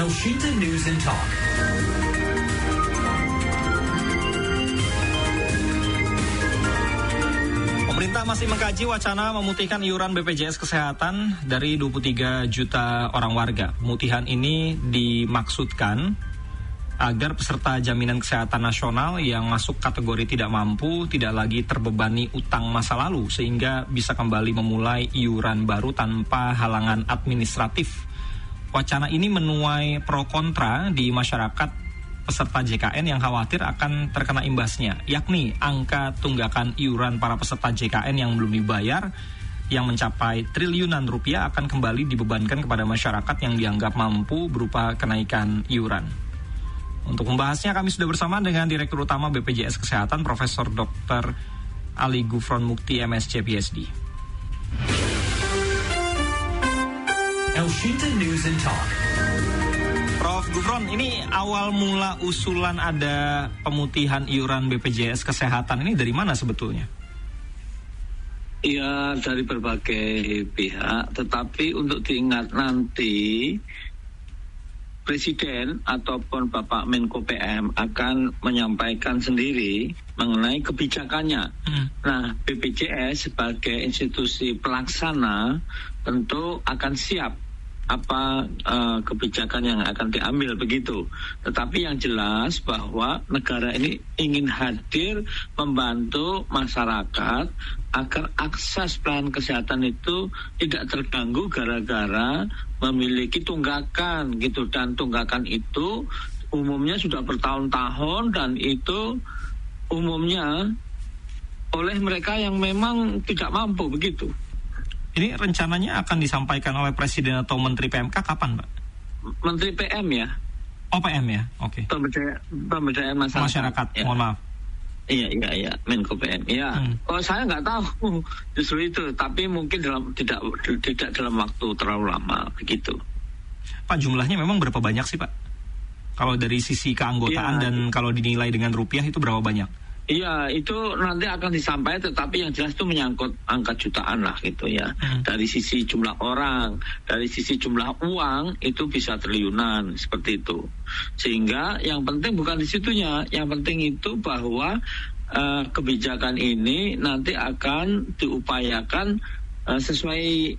Washington News and Talk. Pemerintah masih mengkaji wacana memutihkan iuran BPJS Kesehatan dari 23 juta orang warga. Pemutihan ini dimaksudkan agar peserta jaminan kesehatan nasional yang masuk kategori tidak mampu tidak lagi terbebani utang masa lalu sehingga bisa kembali memulai iuran baru tanpa halangan administratif. Wacana ini menuai pro kontra di masyarakat peserta JKN yang khawatir akan terkena imbasnya, yakni angka tunggakan iuran para peserta JKN yang belum dibayar yang mencapai triliunan rupiah akan kembali dibebankan kepada masyarakat yang dianggap mampu berupa kenaikan iuran. Untuk membahasnya kami sudah bersama dengan Direktur Utama BPJS Kesehatan Profesor Dr. Ali Gufron Mukti MSc PhD. Washington News and Talk. Prof. Gufron, ini awal mula usulan ada pemutihan iuran BPJS Kesehatan ini dari mana sebetulnya? Ya, dari berbagai pihak, tetapi untuk diingat nanti Presiden ataupun Bapak Menko PM akan menyampaikan sendiri mengenai kebijakannya. Nah, BPJS sebagai institusi pelaksana tentu akan siap apa kebijakan yang akan diambil begitu. Tetapi yang jelas bahwa negara ini ingin hadir membantu masyarakat agar akses pelayanan kesehatan itu tidak terganggu gara-gara memiliki tunggakan gitu, dan tunggakan itu umumnya sudah bertahun-tahun dan itu umumnya oleh mereka yang memang tidak mampu begitu. Ini rencananya akan disampaikan oleh Presiden atau Menteri PMK kapan, Pak? Menteri PM ya. Oh, PM ya, oke. Pemberdayaan masyarakat. Ya. Mohon maaf. Iya, Menko PM. Iya. Oh, saya nggak tahu justru itu, tapi mungkin tidak dalam waktu terlalu lama begitu. Pak, jumlahnya memang berapa banyak sih, Pak? Kalau dari sisi keanggotaan dan kalau dinilai dengan rupiah itu berapa banyak? Iya, itu nanti akan disampaikan, tetapi yang jelas itu menyangkut angka jutaan lah gitu ya. Dari sisi jumlah orang, dari sisi jumlah uang itu bisa triliunan seperti itu. Sehingga yang penting bukan di situnya, yang penting itu bahwa kebijakan ini nanti akan diupayakan sesuai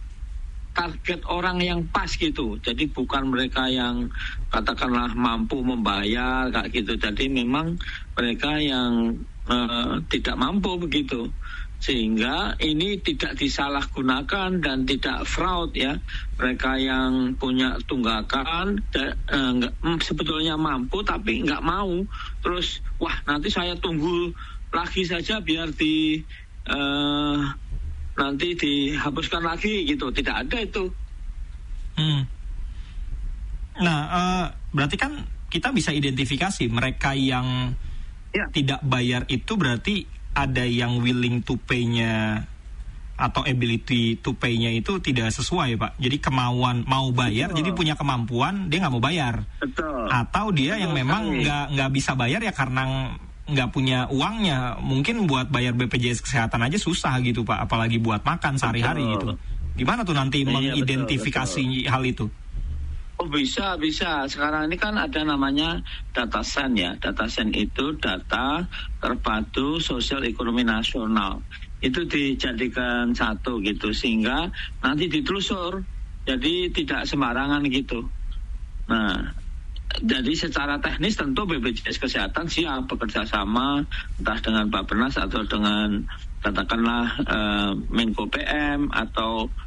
target orang yang pas gitu. Jadi bukan mereka yang katakanlah mampu membayar kayak gitu. Jadi memang mereka yang tidak mampu begitu, sehingga ini tidak disalahgunakan dan tidak fraud ya. Mereka yang punya tunggakan sebetulnya mampu tapi nggak mau, terus wah nanti saya tunggu lagi saja biar nanti dihapuskan lagi gitu, tidak ada itu. Nah, berarti kan kita bisa identifikasi mereka yang tidak bayar itu berarti ada yang willing to pay-nya atau ability to pay-nya itu tidak sesuai, Pak. Jadi kemauan mau bayar, jadi punya kemampuan dia nggak mau bayar. Betul. Atau dia yang memang nggak bisa bayar ya karena nggak punya uangnya. Mungkin buat bayar BPJS Kesehatan aja susah gitu, Pak. Apalagi buat makan sehari-hari gitu. Gimana tuh nanti mengidentifikasi hal itu? Oh bisa. Sekarang ini kan ada namanya DataSen ya. DataSen itu data terpadu sosial ekonomi nasional. Itu dijadikan satu gitu sehingga nanti ditelusur. Jadi tidak sembarangan gitu. Nah, jadi secara teknis tentu BPJS Kesehatan siap bekerja sama entah dengan Bappenas atau dengan katakanlah Menko PM ataupun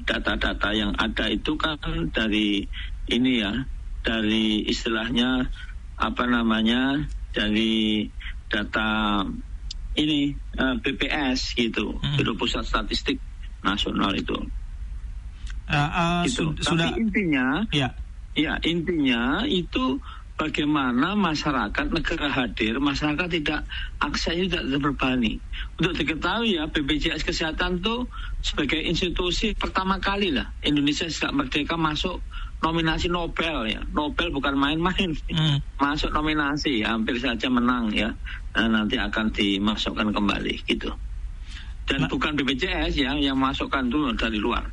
data-data yang ada itu kan dari ini ya, dari istilahnya dari data ini BPS gitu, Biro Pusat Statistik Nasional itu. Gitu. Sudah. Tapi intinya, intinya itu bagaimana masyarakat negara hadir, masyarakat tidak aksesnya tidak terbebani. Untuk diketahui ya, BPJS Kesehatan itu sebagai institusi pertama kali lah Indonesia sejak merdeka masuk nominasi Nobel ya. Nobel bukan main-main, masuk nominasi, hampir saja menang ya. Nah, nanti akan dimasukkan kembali gitu. Dan bukan BPJS ya yang masukkan itu dari luar.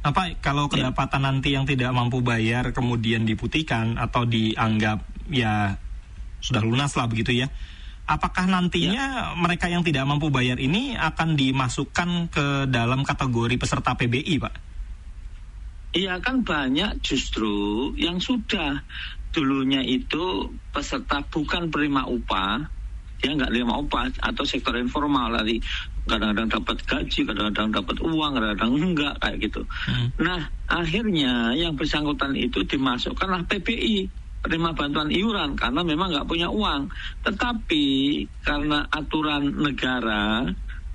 Apa kalau kedapatan nanti yang tidak mampu bayar kemudian diputihkan atau dianggap ya sudah lunas lah begitu ya? Apakah nantinya mereka yang tidak mampu bayar ini akan dimasukkan ke dalam kategori peserta PBI, Pak? Iya, kan banyak justru yang sudah dulunya itu peserta bukan penerima upah, dia nggak terima upah, atau sektor informal tadi, kadang-kadang dapat gaji, kadang-kadang dapat uang, kadang-kadang enggak, kayak gitu. Nah, akhirnya yang bersangkutan itu dimasukkanlah PBI, penerima bantuan iuran, karena memang nggak punya uang. Tetapi karena aturan negara,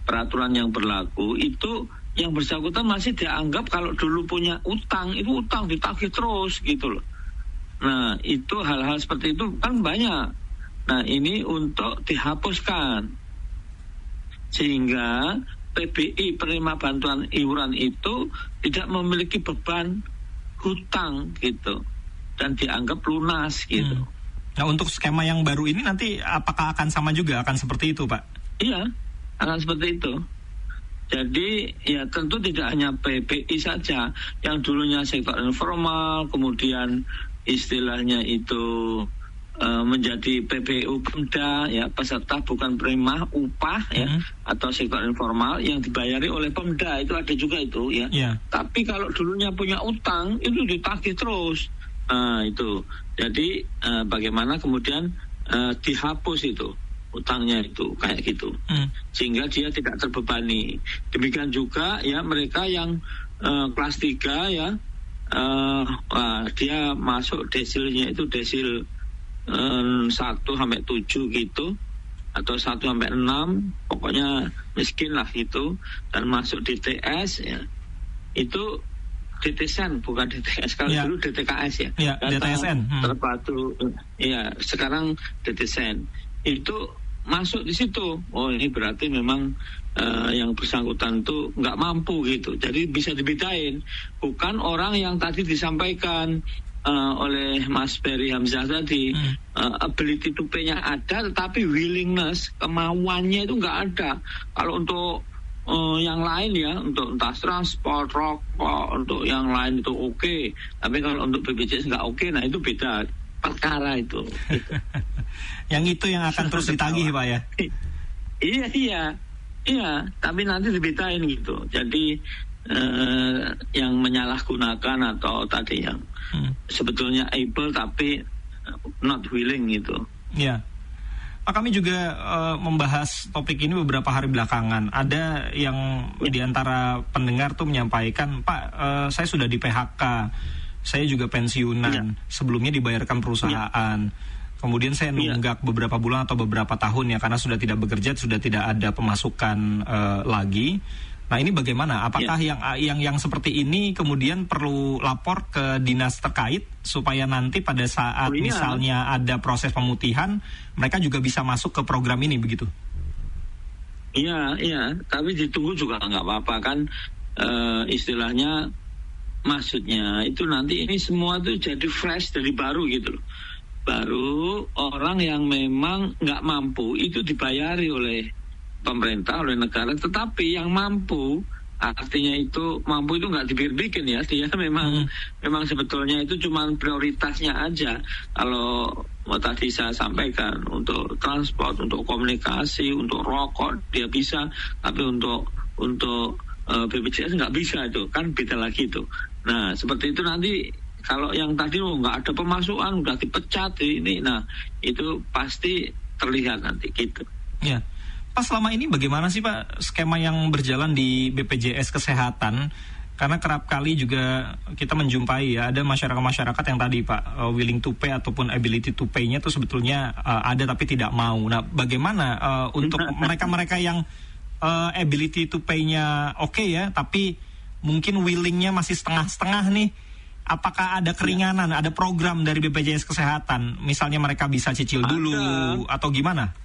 peraturan yang berlaku itu yang bersangkutan masih dianggap kalau dulu punya utang, itu utang ditagih terus gitu loh. Nah, itu hal-hal seperti itu kan banyak. Nah, ini untuk dihapuskan sehingga PBI, penerima bantuan iuran itu tidak memiliki beban hutang gitu dan dianggap lunas gitu. Nah, untuk skema yang baru ini nanti apakah akan sama juga, akan seperti itu, Pak? Iya, akan seperti itu. Jadi ya tentu tidak hanya PBI saja, yang dulunya sektor informal, kemudian istilahnya itu menjadi PBU Pemda, ya peserta bukan penerima upah ya, atau sektor informal yang dibayari oleh Pemda, itu ada juga itu ya. Tapi kalau dulunya punya utang itu ditagih terus. Itu. Jadi bagaimana kemudian dihapus itu utangnya itu kayak gitu, sehingga dia tidak terbebani. Demikian juga ya mereka yang kelas 3 ya, dia masuk desilnya itu desil 1 sampai 7 gitu, atau 1 sampai 6, pokoknya miskin lah gitu, dan masuk DTS ya, itu DTSN bukan DTS, kalau dulu DTKS ya, DTSN terpadu ya, sekarang DTSN itu masuk di situ. Oh, ini berarti memang yang bersangkutan itu nggak mampu gitu, jadi bisa dibedain, bukan orang yang tadi disampaikan oleh Mas Ferry Hamzah tadi, ability to pay-nya ada tetapi willingness, kemauannya itu nggak ada. Kalau untuk yang lain ya, untuk entah transport, rokok, untuk yang lain itu oke. Tapi kalau untuk BPJS nggak oke, nah itu beda perkara itu. Yang itu yang akan terus ditagih, Pak ya? Iya. Tapi nanti dibedain gitu. Jadi yang menyalahgunakan atau tadi yang sebetulnya able tapi not willing gitu. Iya. Pak, kami juga membahas topik ini beberapa hari belakangan. Ada yang diantara pendengar tuh menyampaikan, Pak, saya sudah di PHK, saya juga pensiunan, sebelumnya dibayarkan perusahaan. Kemudian saya nunggak beberapa bulan atau beberapa tahun ya, karena sudah tidak bekerja, sudah tidak ada pemasukan lagi. Nah, ini bagaimana? Apakah yang seperti ini kemudian perlu lapor ke dinas terkait supaya nanti pada saat misalnya ada proses pemutihan, mereka juga bisa masuk ke program ini begitu? Iya. Tapi ditunggu juga nggak apa-apa kan, istilahnya, maksudnya itu nanti ini semua tuh jadi fresh dari baru gitu loh. Baru orang yang memang nggak mampu itu dibayari oleh pemerintah, oleh negara, tetapi yang mampu, artinya itu mampu itu nggak dibikin ya, dia memang sebetulnya itu cuma prioritasnya aja. Kalau tadi saya sampaikan untuk transport, untuk komunikasi, untuk rokok dia bisa, tapi untuk BPJS nggak bisa, itu kan beda lagi itu. Nah seperti itu nanti kalau yang tadi nggak ada pemasukan, udah dipecat ini, nah itu pasti terlihat nanti gitu. Ya. Pak, selama ini bagaimana sih Pak skema yang berjalan di BPJS Kesehatan? Karena kerap kali juga kita menjumpai ya, ada masyarakat-masyarakat yang tadi Pak willing to pay ataupun ability to pay-nya itu sebetulnya ada tapi tidak mau. Nah, bagaimana untuk mereka-mereka yang ability to pay-nya oke ya, tapi mungkin willing-nya masih setengah-setengah nih? Apakah ada keringanan, ada program dari BPJS Kesehatan? Misalnya mereka bisa cicil dulu atau gimana?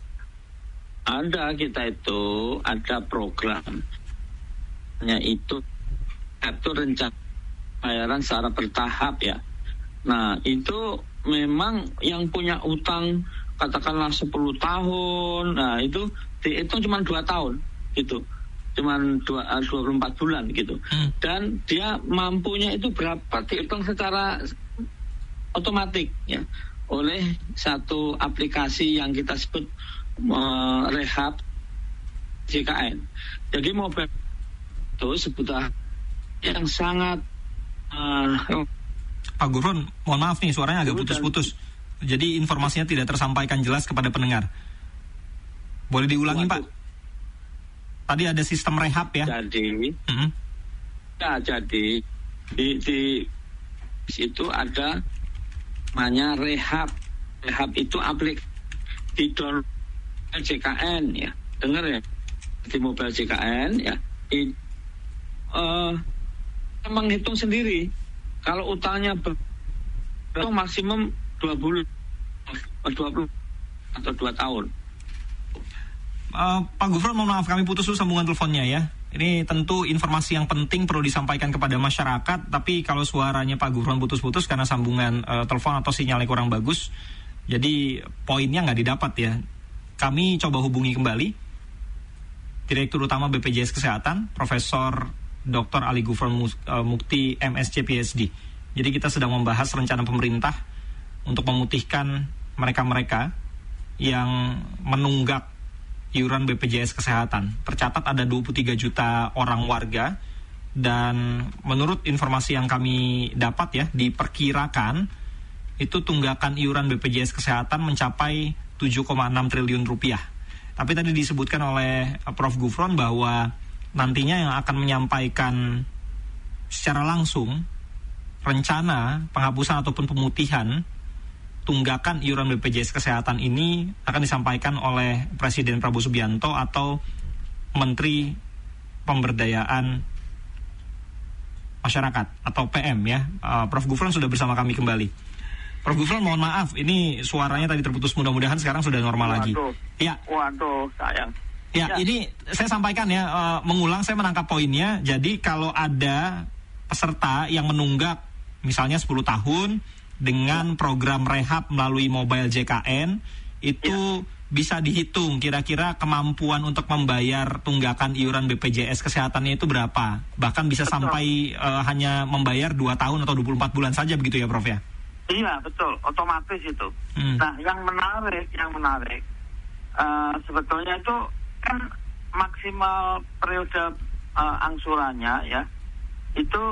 Ada, kita itu ada programnya itu rencana bayaran secara bertahap ya. Nah itu memang yang punya utang katakanlah 10 tahun, nah itu dihitung cuma 2 tahun gitu. cuman 24 bulan gitu. Dan dia mampunya itu berapa dihitung secara otomatis ya oleh satu aplikasi yang kita sebut Rehab JKN. Jadi mobile itu sebetulnya yang sangat Pak Gufron, mohon maaf nih suaranya agak putus-putus. Jadi informasinya tidak tersampaikan jelas kepada pendengar. Boleh diulangi Pak? Tadi ada sistem rehab ya? Jadi, jadi di situ ada namanya rehab. Rehab itu aplikasi di download JKN ya, dengar ya, di mobile JKN ya. Menghitung sendiri kalau utangnya itu maksimum 20 atau 2 tahun. Pak Gufron, mohon maaf kami putus dulu sambungan teleponnya ya. Ini tentu informasi yang penting perlu disampaikan kepada masyarakat, tapi kalau suaranya Pak Gufron putus-putus karena sambungan telepon atau sinyalnya kurang bagus, jadi poinnya nggak didapat ya. Kami coba hubungi kembali Direktur Utama BPJS Kesehatan, Profesor Dr. Ali Gufron Mukti, MSc PhD. Jadi kita sedang membahas rencana pemerintah untuk memutihkan mereka-mereka yang menunggak iuran BPJS Kesehatan. Tercatat ada 23 juta orang warga, dan menurut informasi yang kami dapat ya, diperkirakan itu tunggakan iuran BPJS Kesehatan mencapai 7,6 triliun rupiah. Tapi tadi disebutkan oleh Prof. Gufron bahwa nantinya yang akan menyampaikan secara langsung rencana penghapusan ataupun pemutihan tunggakan iuran BPJS Kesehatan ini akan disampaikan oleh Presiden Prabowo Subianto atau Menteri Pemberdayaan Masyarakat atau PM ya. Prof. Gufron sudah bersama kami kembali. Prof. Gufron, mohon maaf, ini suaranya tadi terputus, mudah-mudahan sekarang sudah normal lagi. Ya. Waduh, sayang. Ya, ini saya sampaikan ya, mengulang, saya menangkap poinnya. Jadi kalau ada peserta yang menunggak misalnya 10 tahun dengan program rehab melalui mobile JKN, itu bisa dihitung kira-kira kemampuan untuk membayar tunggakan iuran BPJS Kesehatannya itu berapa. Bahkan bisa sampai hanya membayar 2 tahun atau 24 bulan saja begitu ya Prof ya? Iya, betul, otomatis itu. Nah, yang menarik sebetulnya itu kan maksimal periode angsurannya ya itu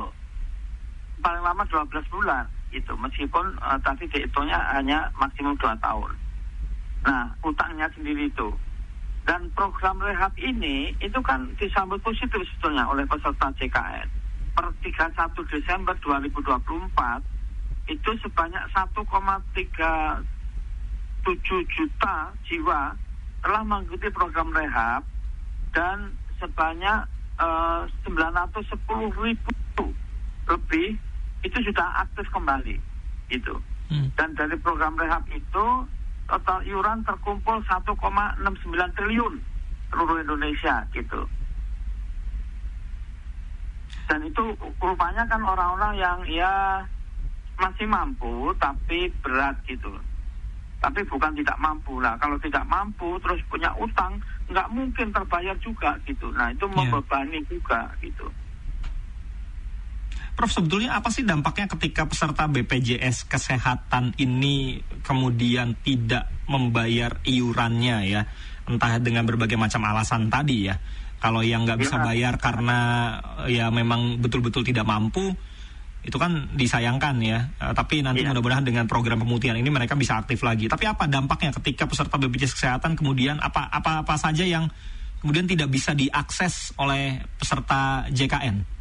paling lama 12 bulan itu, meskipun tadi dihitungnya hanya maksimum 2 tahun. Nah, utangnya sendiri itu. Dan program rehab ini itu kan disambut positif sebetulnya oleh peserta JKN. Per 31 Desember 2024 itu sebanyak 1,37 juta jiwa telah mengikuti program rehab, dan sebanyak 910.000 lebih itu sudah aktif kembali gitu. Dan dari program rehab itu total iuran terkumpul 1,69 triliun seluruh Indonesia gitu. Dan itu rupanya kan orang-orang yang ya masih mampu tapi berat gitu. Tapi bukan tidak mampu lah. Kalau tidak mampu terus punya utang, nggak mungkin terbayar juga gitu. Nah itu membebani juga gitu. Prof, sebetulnya apa sih dampaknya ketika peserta BPJS Kesehatan ini kemudian tidak membayar iurannya ya? Entah dengan berbagai macam alasan tadi ya. Kalau yang nggak bisa bayar karena ya memang betul-betul tidak mampu, itu kan disayangkan ya. Tapi nanti mudah-mudahan dengan program pemutihan ini mereka bisa aktif lagi. Tapi apa dampaknya ketika peserta BPJS Kesehatan kemudian apa saja yang kemudian tidak bisa diakses oleh peserta JKN?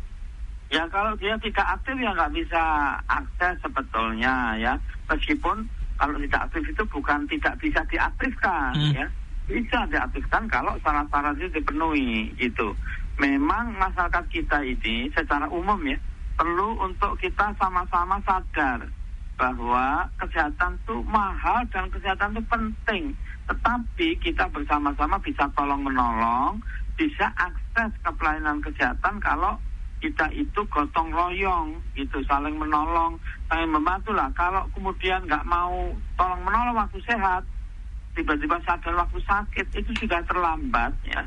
Ya kalau dia tidak aktif ya nggak bisa akses sebetulnya ya. Meskipun kalau tidak aktif itu bukan tidak bisa diaktifkan ya. Bisa diaktifkan kalau syarat-syarat itu dipenuhi gitu. Memang masyarakat kita ini secara umum ya perlu untuk kita sama-sama sadar bahwa kesehatan itu mahal dan kesehatan itu penting. Tetapi kita bersama-sama bisa tolong-menolong, bisa akses ke pelayanan kesehatan kalau kita itu gotong royong gitu, saling menolong, saling membantu lah. Kalau kemudian nggak mau tolong-menolong waktu sehat, tiba-tiba sadar waktu sakit, itu sudah terlambat ya.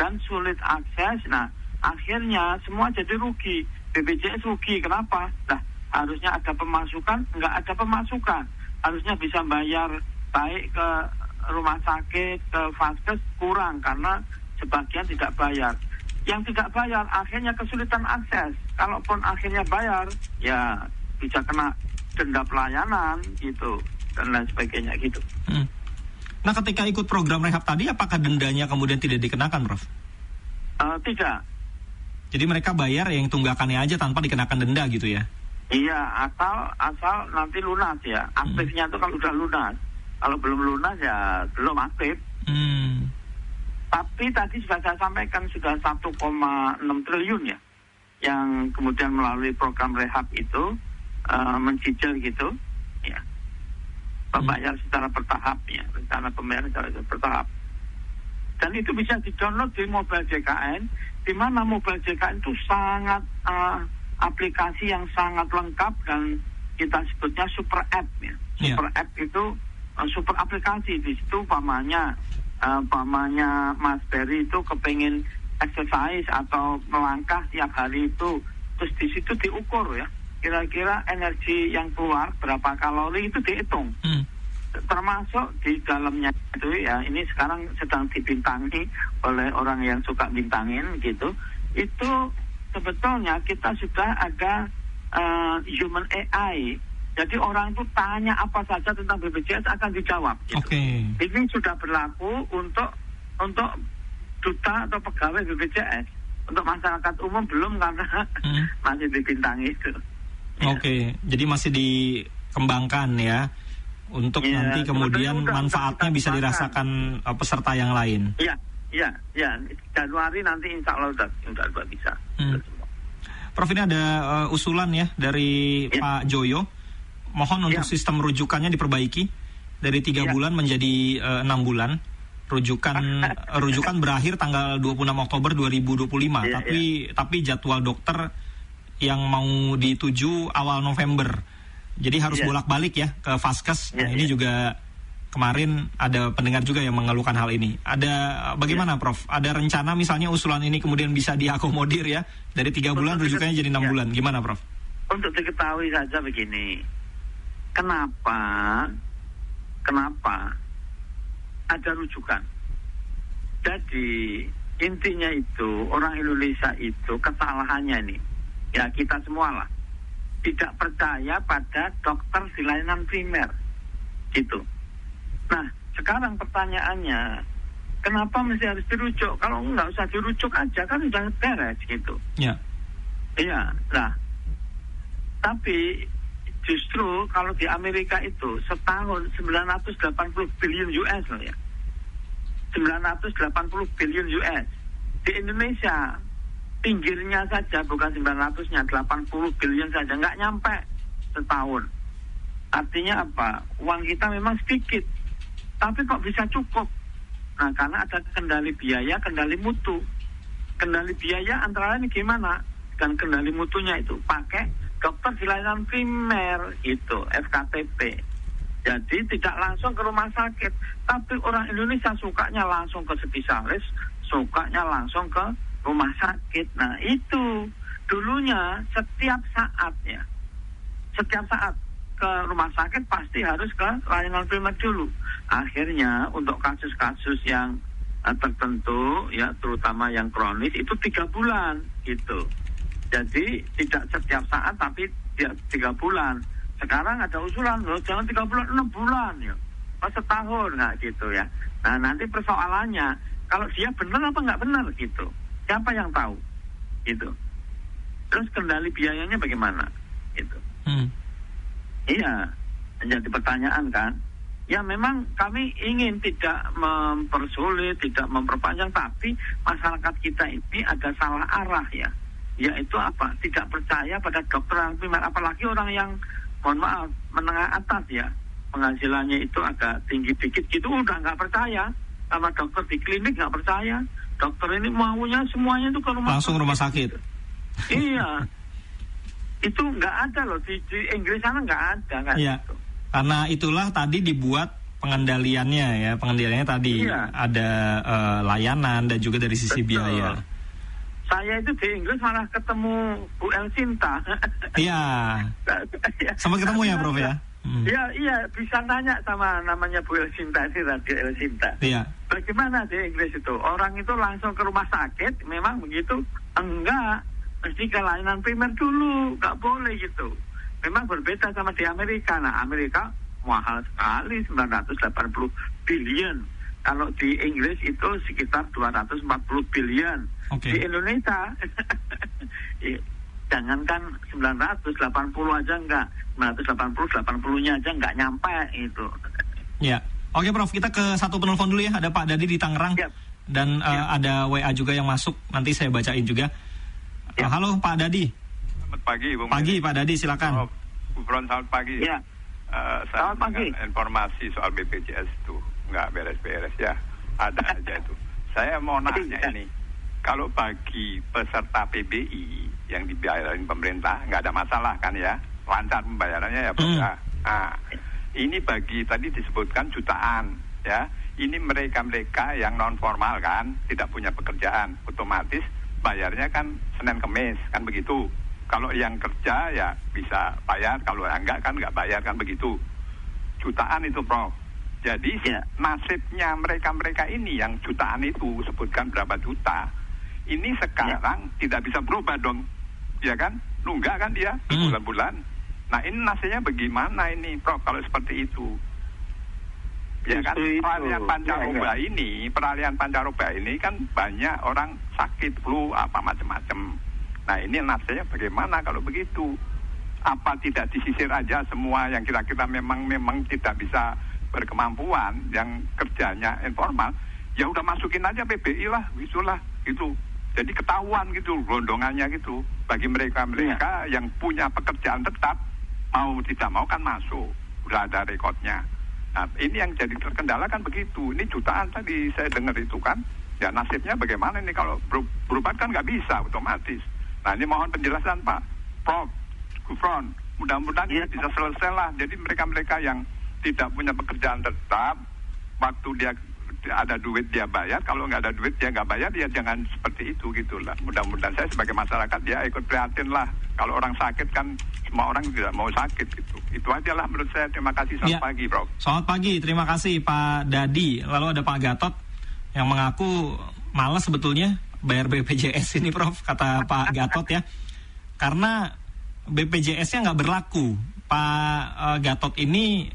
dan sulit akses. Nah, akhirnya semua jadi rugi. BPJS rugi. Kenapa? Nah, harusnya ada pemasukan, nggak ada pemasukan. Harusnya bisa bayar baik ke rumah sakit, ke vaskes, kurang karena sebagian tidak bayar. Yang tidak bayar akhirnya kesulitan akses. Kalaupun akhirnya bayar, ya bisa kena denda pelayanan gitu dan lain sebagainya gitu. Nah, ketika ikut program rehab tadi, apakah dendanya kemudian tidak dikenakan, Prof? Tidak. Jadi mereka bayar yang tunggakannya aja tanpa dikenakan denda gitu ya? Iya, asal nanti lunas ya. Aktifnya itu kalau udah lunas. Kalau belum lunas ya belum aktif. Tapi tadi sudah saya sampaikan sudah 1,6 triliun ya, yang kemudian melalui program rehab itu mencicil gitu, ya, pembayar secara bertahap ya, rencana pembayaran secara bertahap. Dan itu bisa di-download di mobile JKN, di mana mobile JKN itu sangat aplikasi yang sangat lengkap dan kita sebutnya super app ya. Super app itu super aplikasi. Di situ pamannya Mas Berry itu kepingin exercise atau melangkah tiap hari itu, terus di situ diukur ya, kira-kira energi yang keluar berapa kalori itu dihitung. Termasuk di dalamnya itu ya, ini sekarang sedang dibintangi oleh orang yang suka bintangin gitu. Itu sebetulnya kita sudah ada human AI. Jadi orang itu tanya apa saja tentang BPJS akan dijawab. Gitu. Ini sudah berlaku untuk duta atau pegawai BPJS. Untuk masyarakat umum belum karena masih dibintangi itu. Jadi masih dikembangkan ya, untuk nanti kemudian manfaatnya bisa dirasakan peserta yang lain. Iya. Januari nanti insya Allah udah bisa. Prof, ini ada usulan ya dari Pak Joyo. Mohon untuk sistem rujukannya diperbaiki dari 3 bulan menjadi 6 bulan. Rujukan berakhir tanggal 26 Oktober 2025. Tapi jadwal dokter yang mau dituju awal November. Jadi harus bolak-balik ya ke vaskes. Ini juga kemarin ada pendengar juga yang mengeluhkan hal ini. Ada bagaimana Prof? Ada rencana misalnya usulan ini kemudian bisa diakomodir ya, dari 3 bulan rujukannya jadi 6 bulan. Gimana Prof? Untuk diketahui saja begini. Kenapa ada rujukan? Jadi intinya itu orang Indonesia itu kesalahannya nih, ya kita semua lah, tidak percaya pada dokter di layanan primer gitu. Nah sekarang pertanyaannya, kenapa mesti harus dirujuk? Kalau nggak usah dirujuk aja kan udah beres gitu. Iya. Nah tapi justru kalau di Amerika itu setahun 980 billion US loh ya. 980 billion US. Di Indonesia pinggirnya saja, bukan 900-nya, 80 billion saja, nggak nyampe setahun. Artinya apa? Uang kita memang sedikit, tapi kok bisa cukup? Nah, karena ada kendali biaya, kendali mutu. Kendali biaya antara lain gimana? Dan kendali mutunya itu pakai dokter di layanan primer itu, FKTP. Jadi tidak langsung ke rumah sakit, tapi orang Indonesia sukanya langsung ke spesialis, sukanya langsung ke rumah sakit. Nah itu dulunya setiap saat ke rumah sakit pasti harus ke layanan primer dulu. Akhirnya untuk kasus-kasus yang tertentu ya, terutama yang kronis itu 3 bulan gitu. Jadi tidak setiap saat tapi 3 bulan. Sekarang ada usulan loh, jangan 3 bulan, 6 bulan ya. Setahun nggak gitu ya. Nah nanti persoalannya kalau dia benar apa nggak benar gitu. Siapa yang tahu gitu. Terus kendali biayanya bagaimana gitu. Iya, menjadi pertanyaan kan. Ya memang kami ingin tidak mempersulit, tidak memperpanjang, tapi masyarakat kita ini ada salah arah ya. Yaitu apa? Tidak percaya pada dokter yang primer, apalagi orang yang mohon maaf menengah atas ya, penghasilannya itu agak tinggi dikit gitu, udah nggak percaya sama dokter di klinik, nggak percaya. Dokter ini maunya semuanya itu ke rumah sakit. Iya, itu nggak ada loh di Inggris sana, nggak ada kan? Iya. Karena itulah tadi dibuat pengendaliannya tadi ada layanan dan juga dari sisi biaya. Saya itu di Inggris malah ketemu Bu El Sinta. Iya. Sempat ketemu ya, Prof ya? Iya, bisa tanya sama namanya Bu El Sinta, di Radio El Sinta. Iya. Bagaimana di Inggris itu? Orang itu langsung ke rumah sakit, memang begitu? Enggak, mesti ke layanan primer dulu, nggak boleh gitu. Memang berbeda sama di Amerika. Nah, Amerika mahal sekali, 980 billion. Kalau di Inggris itu sekitar 240 billion. Okay. Di Indonesia, jangankan 980 aja enggak, 80-nya aja enggak nyampe itu. Ya, oke Prof, kita ke satu penelpon dulu ya. Ada Pak Dadi di Tangerang. Yep. Dan ada WA juga yang masuk, nanti saya bacain juga. Yep. Halo Pak Dadi. Selamat pagi, Bung. Pagi Pak Dadi, silakan. Gufron, selamat pagi. Ya. Selamat pagi. Informasi soal BPJS itu nggak beres-beres ya, ada aja itu. Saya mau nanya ini, kalau bagi peserta PBI yang dibayarin pemerintah nggak ada masalah kan ya, lancar pembayarannya ya Pak. Nah, ini bagi tadi disebutkan jutaan ya, ini mereka yang non formal kan, tidak punya pekerjaan, otomatis bayarnya kan Senin Kemis kan begitu. Kalau yang kerja ya bisa bayar, kalau enggak kan nggak bayar kan begitu. Jutaan itu Prof. Jadi nasibnya mereka ini yang jutaan itu, sebutkan berapa juta, ini sekarang tidak bisa berubah dong, ya kan? Nunggak kan dia bulan-bulan. Nah ini nasibnya bagaimana ini Prof kalau seperti itu? Ya kan, peralihan pancaroba ini kan banyak orang sakit flu apa macam-macam. Nah ini nasibnya bagaimana kalau begitu? Apa tidak disisir aja semua yang kira-kira memang tidak bisa berkemampuan, yang kerjanya informal, ya udah masukin aja PBI lah, gitulah gitu. Jadi ketahuan gitu gondongannya gitu. Bagi mereka yang punya pekerjaan tetap, mau tidak mau kan masuk, udah ada rekodnya. Nah ini yang jadi terkendala kan begitu. Ini jutaan tadi saya dengar itu kan, ya nasibnya bagaimana ini kalau berobat kan nggak bisa otomatis. Nah ini mohon penjelasan Pak Prof Gufron, mudah-mudahan ini bisa selesai lah. Jadi mereka yang tidak punya pekerjaan tetap, waktu dia ada duit dia bayar, kalau nggak ada duit dia nggak bayar, ya jangan seperti itu gitulah. Mudah-mudahan saya sebagai masyarakat ya ikut prihatin lah. Kalau orang sakit kan semua orang tidak mau sakit gitu. Itu aja lah menurut saya. Terima kasih. Selamat pagi Prof. Selamat pagi, terima kasih Pak Dadi. Lalu ada Pak Gatot yang mengaku malas sebetulnya bayar BPJS ini Prof, kata Pak Gatot ya. Karena BPJS-nya nggak berlaku. Pak Gatot ini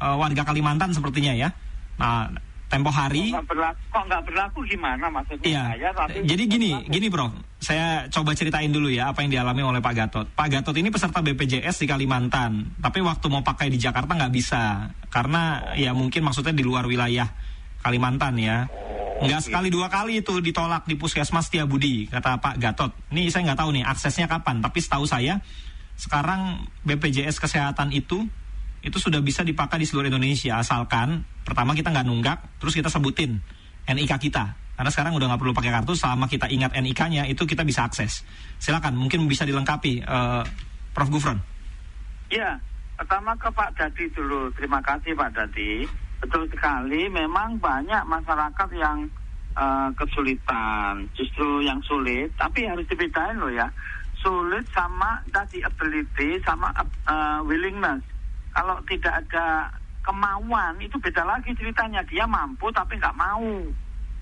warga Kalimantan sepertinya ya. Nah, tempo hari kok nggak berlaku gimana maksudnya? Iya. Jadi gini Bro, saya coba ceritain dulu ya apa yang dialami oleh Pak Gatot. Pak Gatot ini peserta BPJS di Kalimantan, tapi waktu mau pakai di Jakarta nggak bisa karena ya mungkin maksudnya di luar wilayah Kalimantan ya. Nggak sekali dua kali itu ditolak di Puskesmas Setiabudi, kata Pak Gatot. Ini saya nggak tahu nih aksesnya kapan, tapi setahu saya sekarang BPJS Kesehatan itu sudah bisa dipakai di seluruh Indonesia, asalkan pertama kita nggak nunggak, terus kita sebutin NIK kita. Karena sekarang udah nggak perlu pakai kartu, selama kita ingat NIK-nya itu kita bisa akses. Silakan, mungkin bisa dilengkapi, Prof. Gufron. Ya, pertama ke Pak Dadi dulu. Terima kasih Pak Dadi. Betul sekali, memang banyak masyarakat yang kesulitan, justru yang sulit. Tapi harus dibedain loh ya, sulit sama tadi ability sama willingness. Kalau tidak ada kemauan itu beda lagi ceritanya. Dia mampu tapi nggak mau.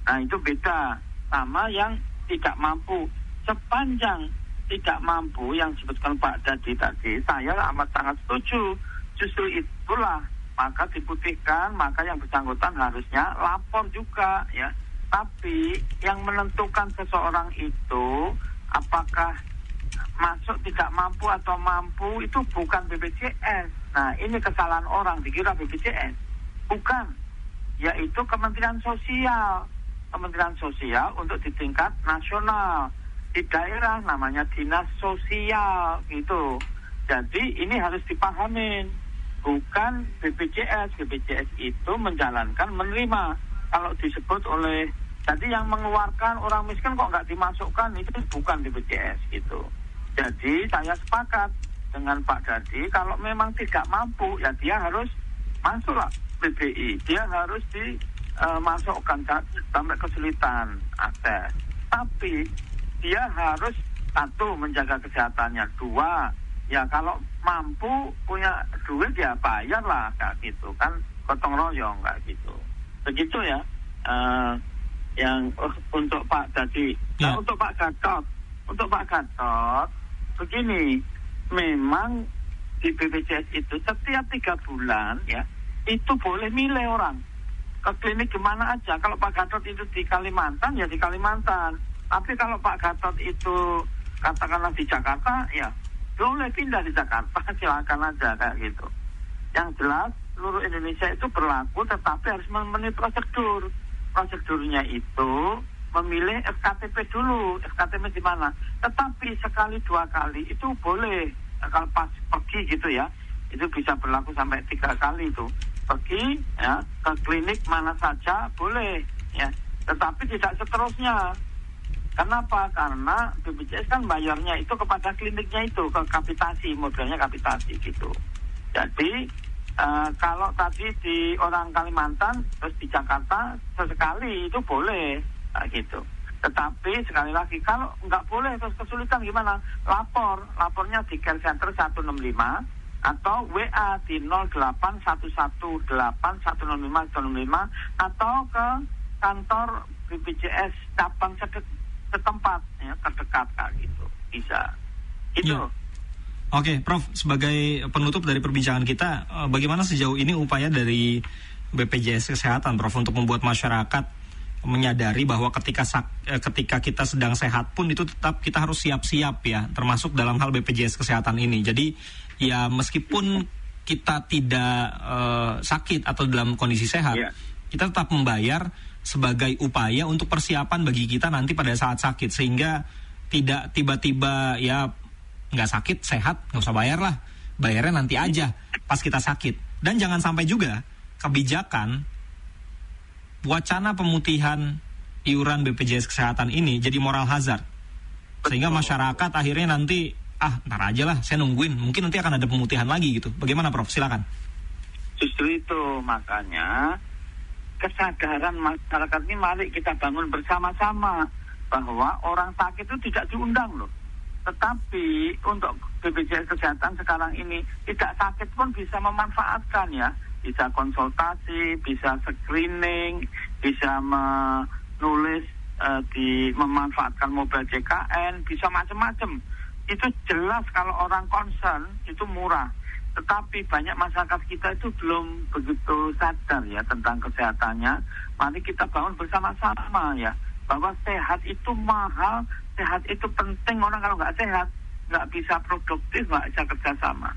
Nah itu beda sama yang tidak mampu. Sepanjang tidak mampu yang disebutkan Pak Dadi tadi, saya amat sangat setuju. Justru itulah maka diputihkan, maka yang bersangkutan harusnya lapor juga ya. Tapi yang menentukan seseorang itu apakah masuk tidak mampu atau mampu itu bukan BPJS. Nah ini kesalahan orang, dikira BPJS. Bukan, yaitu Kementerian Sosial. Kementerian Sosial untuk di tingkat nasional. Di daerah namanya Dinas Sosial gitu. Jadi ini harus dipahamin. Bukan BPJS. BPJS itu menjalankan menerima. Kalau disebut oleh tadi yang mengeluarkan orang miskin kok nggak dimasukkan, itu bukan BPJS gitu. Jadi saya sepakat dengan Pak Dadi, kalau memang tidak mampu ya dia harus masuklah PBI, dia harus dimasukkan sampai kesulitan akses. Tapi dia harus satu, menjaga kesehatannya. Dua, ya kalau mampu punya duit ya bayarlah kayak gitu kan, gotong royong kayak gitu. Begitu ya. Yang untuk Pak tadi. Nah, untuk Pak Gatot begini, memang di BPJS itu setiap 3 bulan ya itu boleh milih orang ke klinik gimana aja. Kalau Pak Gatot itu di Kalimantan ya di Kalimantan. Tapi kalau Pak Gatot itu katakanlah di Jakarta ya boleh pindah di Jakarta, silakan aja kayak gitu. Yang jelas seluruh Indonesia itu berlaku, tetapi harus memenuhi prosedur. Prosedurnya itu memilih SKTP dulu. SKTP di mana? Tetapi sekali 2 kali itu boleh. Kalau pas pergi gitu ya, itu bisa berlaku sampai 3 kali itu. Pergi ya ke klinik mana saja boleh ya. Tetapi tidak seterusnya. Kenapa? Karena BPJS kan bayarnya itu kepada kliniknya itu, ke kapitasi, modelnya kapitasi gitu. Jadi kalau tadi di orang Kalimantan terus di Jakarta sesekali itu boleh gitu. Tetapi sekali lagi kalau nggak boleh terus kesulitan gimana? Lapornya di Care Center 165 atau WA di 08118105105 atau ke kantor BPJS cabang setempat ya, terdekat gitu. Bisa. Itu. Ya. Oke, Prof, sebagai penutup dari perbincangan kita, bagaimana sejauh ini upaya dari BPJS Kesehatan, Prof, untuk membuat masyarakat menyadari bahwa ketika kita sedang sehat pun itu tetap kita harus siap-siap ya, termasuk dalam hal BPJS Kesehatan ini. Jadi ya meskipun kita tidak sakit atau dalam kondisi sehat, kita tetap membayar sebagai upaya untuk persiapan bagi kita nanti pada saat sakit, sehingga tidak tiba-tiba ya nggak sakit, sehat, nggak usah bayar lah, bayarnya nanti aja pas kita sakit. Dan jangan sampai juga kebijakan wacana pemutihan iuran BPJS Kesehatan ini jadi moral hazard, sehingga masyarakat akhirnya nanti ntar aja lah, saya nungguin, mungkin nanti akan ada pemutihan lagi gitu. Bagaimana, Prof? Silakan. Justru itu makanya kesadaran masyarakat ini mari kita bangun bersama-sama bahwa orang sakit itu tidak diundang loh. Tetapi untuk BPJS Kesehatan sekarang ini tidak sakit pun bisa memanfaatkan ya. Bisa konsultasi, bisa screening, bisa menulis, memanfaatkan mobile JKN, bisa macam-macam. Itu jelas kalau orang concern itu murah. Tetapi banyak masyarakat kita itu belum begitu sadar ya tentang kesehatannya. Mari kita bangun bersama-sama ya, bahwa sehat itu mahal, sehat itu penting. Orang kalau nggak sehat nggak bisa produktif, nggak bisa kerjasama.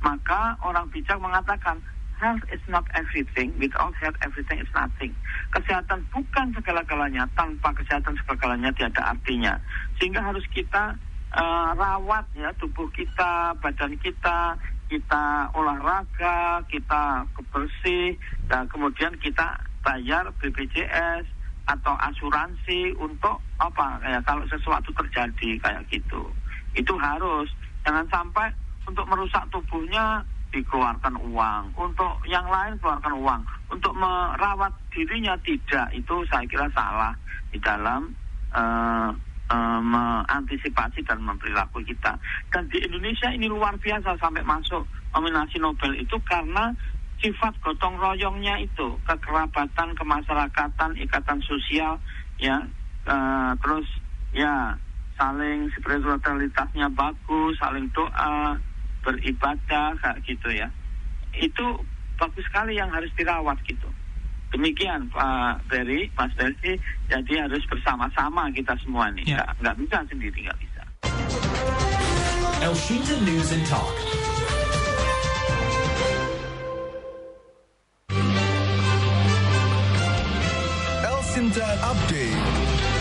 Maka orang bijak mengatakan health is not everything, without health everything is nothing. Kesehatan bukan segala-galanya, tanpa kesehatan segala-galanya tiada artinya. Sehingga harus kita rawat ya tubuh kita, badan kita olahraga, kita bersih, dan kemudian kita bayar BPJS atau asuransi untuk apa ya kalau sesuatu terjadi kayak gitu. Itu harus, jangan sampai untuk merusak tubuhnya dikeluarkan uang, untuk yang lain keluarkan uang, untuk merawat dirinya tidak. Itu saya kira salah di dalam mengantisipasi dan memperilaku kita. Dan di Indonesia ini luar biasa sampai masuk nominasi Nobel itu karena sifat gotong royongnya itu, kekerabatan, kemasyarakatan, ikatan sosial ya, terus ya saling spiritualitasnya bagus, saling doa, beribadah kayak gitu ya. Itu bagus sekali yang harus dirawat gitu. Demikian Pak Berry, Mas Berry, jadi harus bersama-sama kita semua nih, nggak bisa sendiri, nggak bisa. Elshinta News and Talk. Elshinta Update.